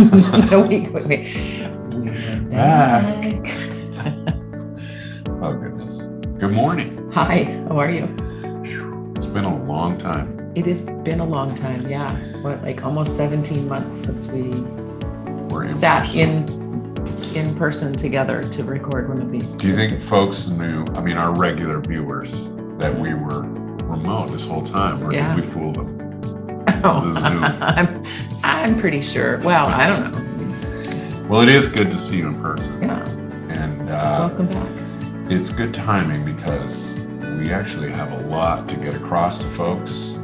We're back. Oh, goodness. Good morning. Hi, how are you? It's been a long time. It has been a long time, yeah. What, like almost 17 months since we sat in person together to record one of these. Do you think folks knew, our regular viewers, that we were remote this whole time, or did we fool them? Oh, I'm pretty sure. Well, I don't know. Well, it is good to see you in person. Yeah. And welcome back. It's good timing because we actually have a lot to get across to folks.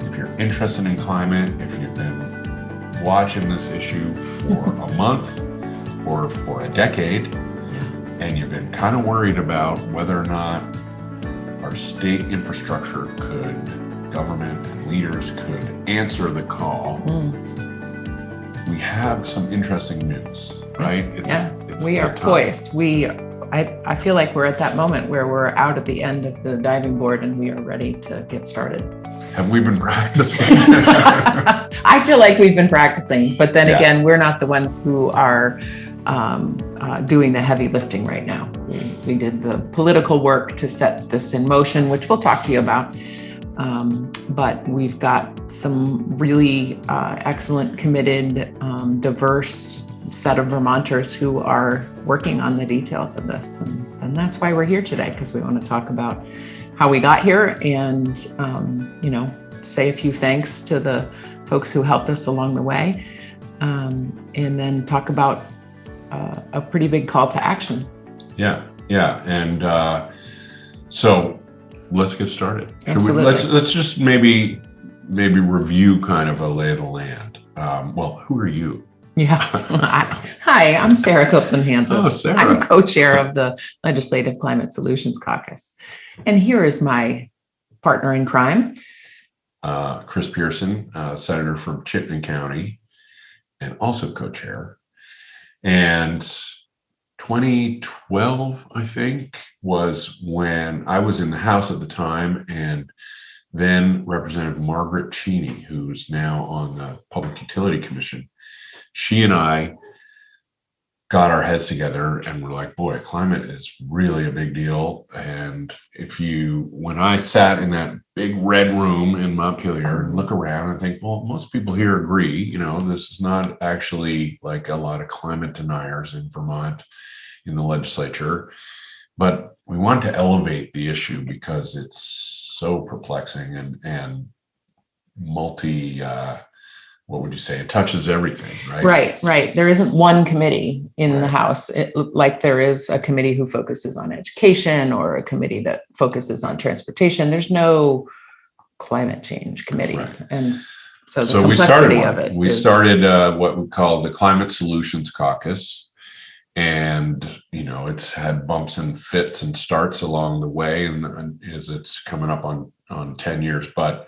If you're interested in climate, if you've been watching this issue for a month or for a decade, and you've been kind of worried about whether or not our state infrastructure government and leaders could answer the call, we have some interesting news, right? We are poised. I feel like we're at that moment where we're out at the end of the diving board and we are ready to get started. Have we been practicing? I feel like we've been practicing, but then again, we're not the ones who are doing the heavy lifting right now. We did the political work to set this in motion, which we'll talk to you about. But we've got some really excellent, committed, diverse set of Vermonters who are working on the details of this. And that's why we're here today, because we want to talk about how we got here and, say a few thanks to the folks who helped us along the way. And then talk about a pretty big call to action. Yeah. And so let's get started. Absolutely. Let's just maybe review kind of a lay of the land. Who are you? Yeah. Hi, I'm Sarah Copeland-Hanzas. Oh, Sarah. I'm co-chair of the Legislative Climate Solutions Caucus. And here is my partner in crime. Chris Pearson, Senator from Chittenden County, and also co-chair. And 2012, I think, was when I was in the House at the time, and then Representative Margaret Cheney, who's now on the Public Utility Commission, she and I got our heads together and we're like, boy, climate is really a big deal. And when I sat in that big red room in Montpelier and look around and think, well, most people here agree, this is not actually like a lot of climate deniers in Vermont in the legislature, but we want to elevate the issue because it's so perplexing and multi, what would you say? It touches everything, right? Right. There isn't one committee in the House, like there is a committee who focuses on education or a committee that focuses on transportation. There's no climate change committee. Right. And so the complexity of it. We started what we call the Climate Solutions Caucus. And, it's had bumps and fits and starts along the way and as it's coming up on 10 years. But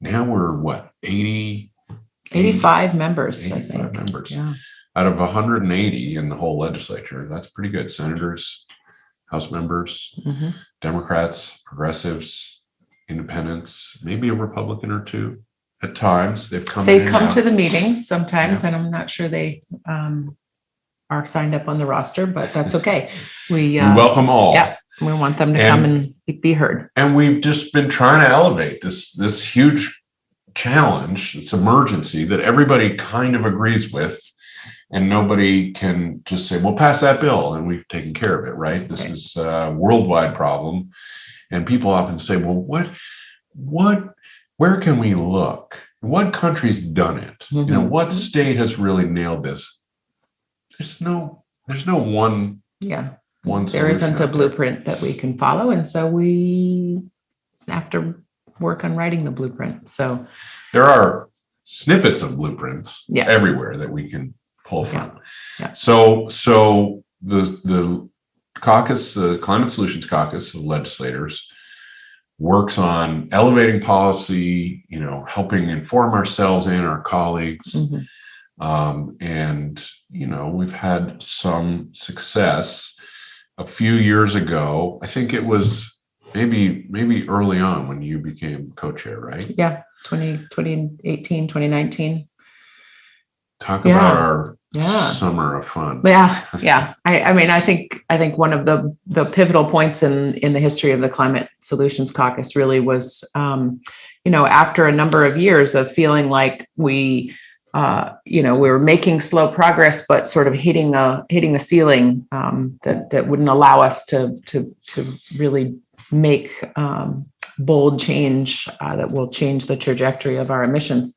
now we're 85 members, 85 I think. Members. Yeah. Out of 180 in the whole legislature. That's pretty good. Senators, House members, Democrats, progressives, independents, maybe a Republican or two. At times, they've come to the meetings sometimes, and I'm not sure they are signed up on the roster, but that's okay. We welcome all. Yeah, we want them to come and be heard. And we've just been trying to elevate this huge challenge, this emergency that everybody kind of agrees with, and nobody can just say, well, pass that bill and we've taken care of it, right? This is a worldwide problem. And people often say, well, where can we look? What country's done it? What state has really nailed this? There's no one. Yeah. There isn't a blueprint that we can follow. And so we have to work on writing the blueprint. So there are snippets of blueprints everywhere that we can pull from. Yeah. So the caucus, the Climate Solutions Caucus of legislators, works on elevating policy, helping inform ourselves and our colleagues. And we've had some success. A few years ago, I think it was maybe early on when you became co-chair, right? Yeah, 2018, 2019. Talk about our summer of fun. Yeah. I mean, I think one of the pivotal points in the history of the Climate Solutions Caucus really was, after a number of years of feeling like we were making slow progress, but sort of hitting a ceiling that wouldn't allow us to really make bold change that will change the trajectory of our emissions.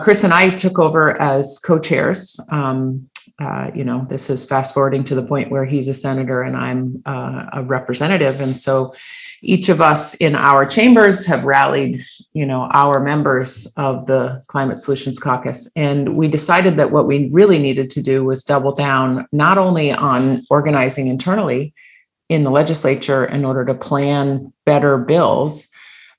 Chris and I took over as co-chairs. This is fast forwarding to the point where he's a senator and I'm a representative. And so each of us in our chambers have rallied, our members of the Climate Solutions Caucus. And we decided that what we really needed to do was double down not only on organizing internally in the legislature in order to plan better bills,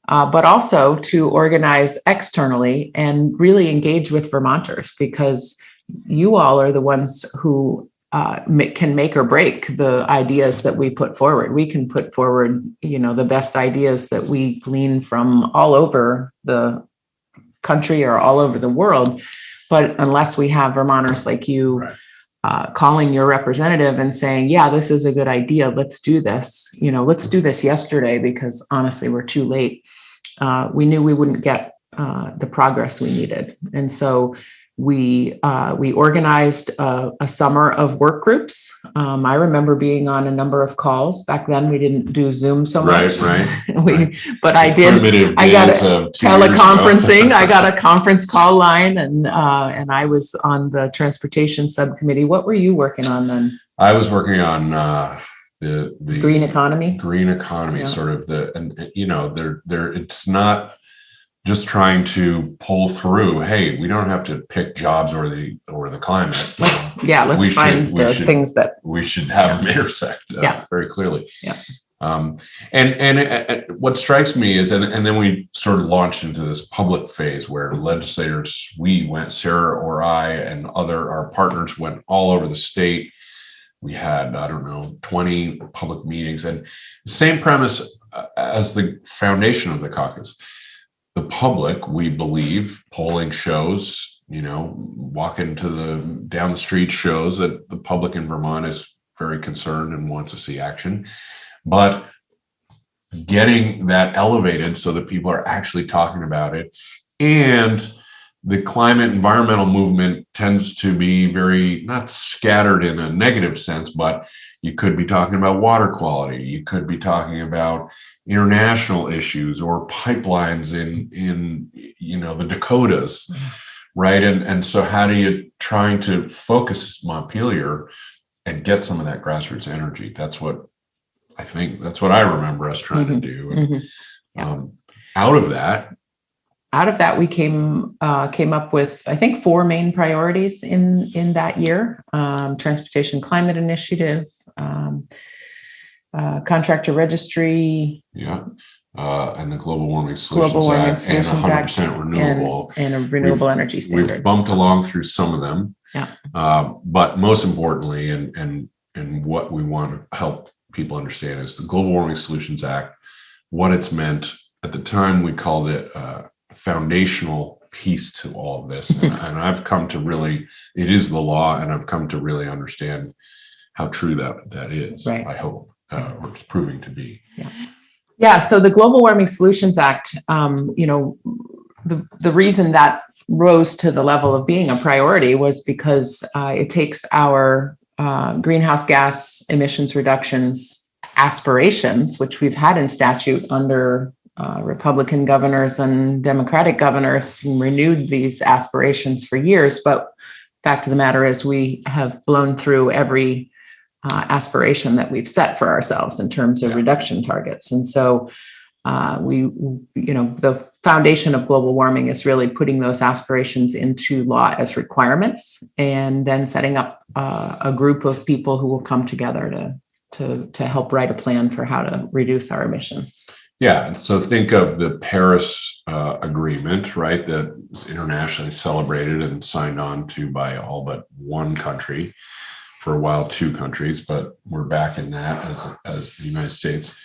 but also to organize externally and really engage with Vermonters, because you all are the ones who can make or break the ideas that we put forward. We can put forward, the best ideas that we glean from all over the country or all over the world. But unless we have Vermonters like you calling your representative and saying, yeah, this is a good idea, let's do this, let's do this yesterday, because honestly, we're too late. We knew we wouldn't get the progress we needed. And so we organized a summer of work groups. I remember being on a number of calls. Back then, we didn't do Zoom so much. But I did. I got a teleconferencing. I got a conference call line, and I was on the transportation subcommittee. What were you working on then? I was working on the green economy. Sort of it's not just trying to pull through. Hey, we don't have to pick jobs or the climate. Let's find the things that we should have them intersect very clearly. And what strikes me is, and then we sort of launched into this public phase where legislators, Sarah or I and our partners went all over the state. We had, 20 public meetings, and the same premise as the foundation of the caucus. The public, we believe, polling shows, walking down the street shows that the public in Vermont is very concerned and wants to see action. But getting that elevated so that people are actually talking about it, and the climate environmental movement tends to be very, not scattered in a negative sense, but you could be talking about water quality. You could be talking about international issues or pipelines in the Dakotas, right? And so how do you trying to focus Montpelier and get some of that grassroots energy? That's what I remember us trying to do. Out of that, we came up with, I think, 4 main priorities in that year: Transportation Climate Initiative, Contractor Registry, and the Global Warming Solutions Act, and 100% renewable, and a renewable energy standard. We've bumped along through some of them, but most importantly, and what we want to help people understand is the Global Warming Solutions Act. What it's meant at the time, we called it foundational piece to all of this, and I've come to really, it is the law, and I've come to really understand how true that is. Right. I hope, or it's proving to be. So the Global Warming Solutions Act, the reason that rose to the level of being a priority was because it takes our greenhouse gas emissions reductions aspirations, which we've had in statute under Republican governors and Democratic governors, renewed these aspirations for years. But fact of the matter is, we have blown through every aspiration that we've set for ourselves in terms of reduction targets. And so the foundation of global warming is really putting those aspirations into law as requirements, and then setting up a group of people who will come together to help write a plan for how to reduce our emissions. Yeah, so think of the Paris Agreement, right? That was internationally celebrated and signed on to by all but one country. For a while, 2 countries, but we're back in that as the United States.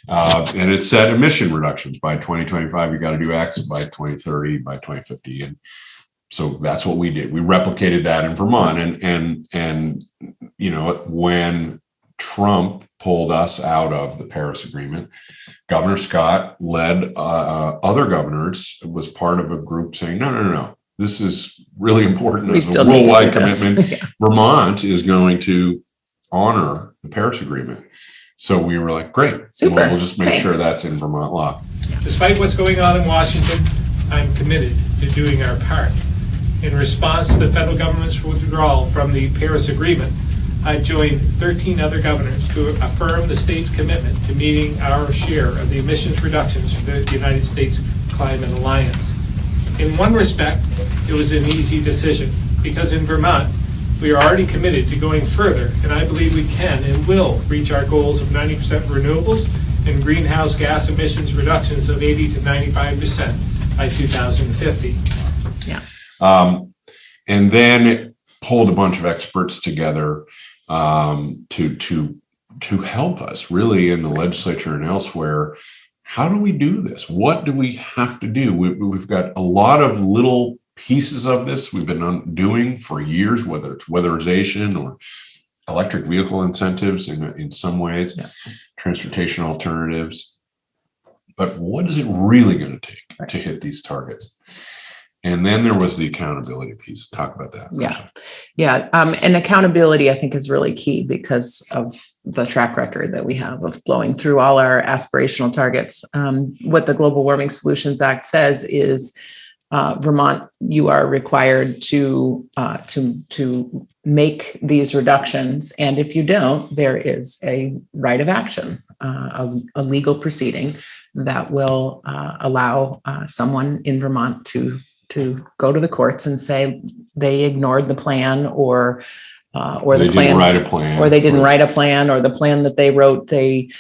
And it set emission reductions by 2025. You got to do X by 2030, by 2050. So that's what we did. We replicated that in Vermont, and when Trump pulled us out of the Paris Agreement, Governor Scott led other governors, was part of a group saying, no, this is really important as a worldwide commitment. Yeah. Vermont is going to honor the Paris Agreement. So we were like, great, we'll just make sure that's in Vermont law. Despite what's going on in Washington, I'm committed to doing our part. In response to the federal government's withdrawal from the Paris Agreement, I've joined 13 other governors to affirm the state's commitment to meeting our share of the emissions reductions for the United States Climate Alliance. In one respect, it was an easy decision because in Vermont, we are already committed to going further, and I believe we can and will reach our goals of 90% renewables and greenhouse gas emissions reductions of 80 to 95% by 2050. Yeah. And then it pulled a bunch of experts together to help us really in the legislature and elsewhere. How do we do this? What do we have to do? We've got a lot of little pieces of this we've been doing for years, whether it's weatherization or electric vehicle incentives in some ways, transportation alternatives. But what is it really going to take to hit these targets? And then there was the accountability piece. Talk about that. Yeah. And accountability, I think, is really key because of the track record that we have of blowing through all our aspirational targets. What the Global Warming Solutions Act says is Vermont, you are required to make these reductions, and if you don't, there is a right of action, a legal proceeding that will allow someone in Vermont to go to the courts and say they ignored the plan, or they didn't write a plan, or the plan that they wrote didn't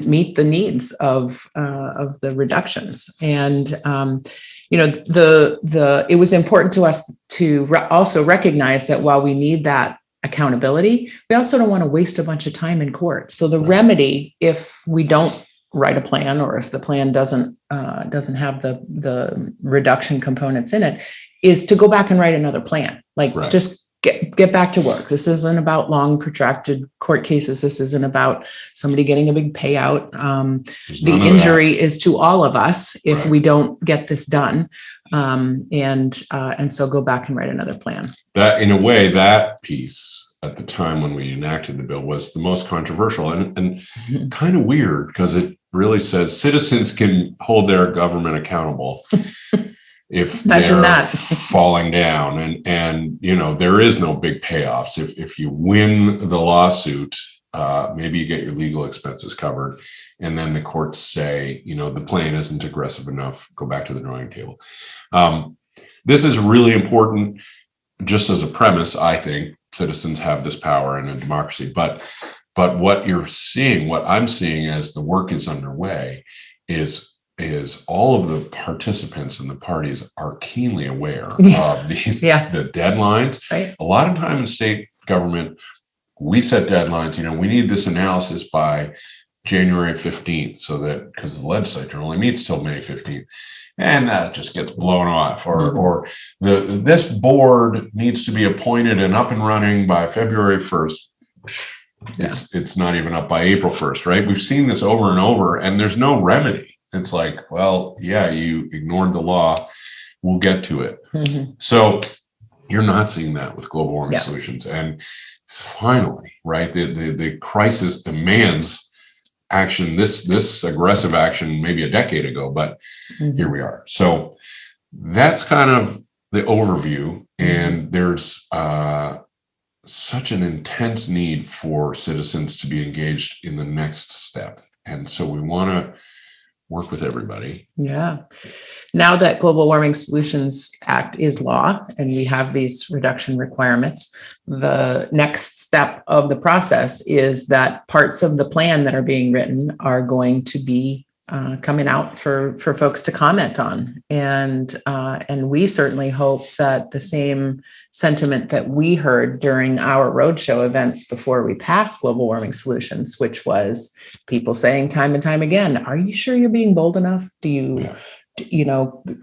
meet the needs of the reductions. And it was important to us to also recognize that while we need that accountability, we also don't want to waste a bunch of time in court. So the remedy, if we don't write a plan, or if the plan doesn't have the reduction components in it, is to go back and write another plan. Just get back to work. This isn't about long protracted court cases. This isn't about somebody getting a big payout. The injury is to all of us if we don't get this done. And so go back and write another plan. That, in a way, that piece at the time when we enacted the bill was the most controversial and kind of weird, because it really says citizens can hold their government accountable if they're falling down, and there is no big payoffs. If you win the lawsuit, maybe you get your legal expenses covered, and then the courts say, the plan isn't aggressive enough, go back to the drawing table. This is really important. Just as a premise, I think citizens have this power in a democracy, but what I'm seeing as the work is underway is all of the participants in the parties are keenly aware of these the deadlines. Right. A lot of time in state government, we set deadlines. We need this analysis by January 15th, so that because the legislature only meets till May 15th. And that just gets blown off, or this board needs to be appointed and up and running by February 1st. It's not even up by April 1st, right? We've seen this over and over, and there's no remedy. It's like, well, you ignored the law. We'll get to it. Mm-hmm. So you're not seeing that with global warming solutions. And finally, right, the crisis demands action, this aggressive action maybe a decade ago, but here we are. So that's kind of the overview, and there's such an intense need for citizens to be engaged in the next step, and so we want to work with everybody. Yeah. Now that Global Warming Solutions Act is law and we have these reduction requirements, the next step of the process is that parts of the plan that are being written are going to be coming out for folks to comment on. And we certainly hope that the same sentiment that we heard during our Roadshow events before we passed Global Warming Solutions, which was people saying time and time again, are you sure you're being bold enough? Do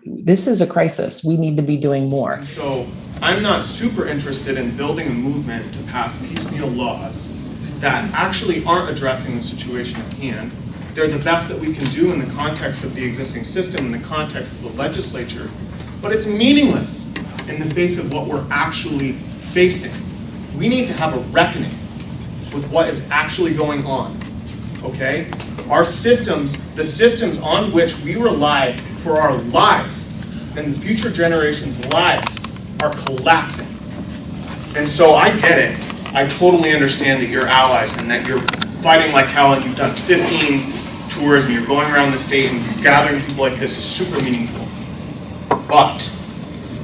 this is a crisis. We need to be doing more. So I'm not super interested in building a movement to pass piecemeal laws that actually aren't addressing the situation at hand. They're the best that we can do in the context of the existing system, in the context of the legislature, but it's meaningless in the face of what we're actually facing. We need to have a reckoning with what is actually going on, okay? Our systems, the systems on which we rely for our lives and the future generations' lives are collapsing. And so I get it. I totally understand that you're allies and that you're fighting like hell and you've done 15 tours and you're going around the state and gathering people like this is super meaningful. But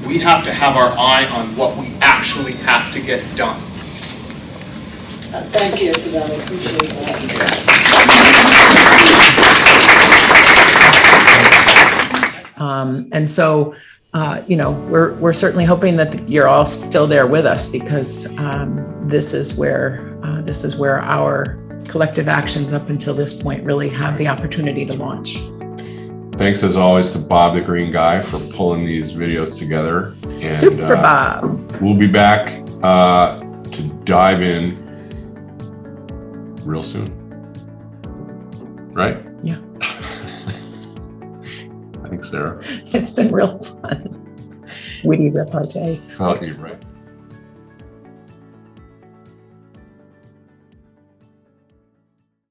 we have to have our eye on what we actually have to get done. Thank you for that. I appreciate that. And so, we're certainly hoping that you're all still there with us, because this is where our collective actions up until this point really have the opportunity to launch. Thanks as always to Bob the Green Guy for pulling these videos together. And, Super Bob. We'll be back to dive in real soon. Right? Yeah. Thanks, Sarah. It's been real fun. Witty repartee. Oh, you're right.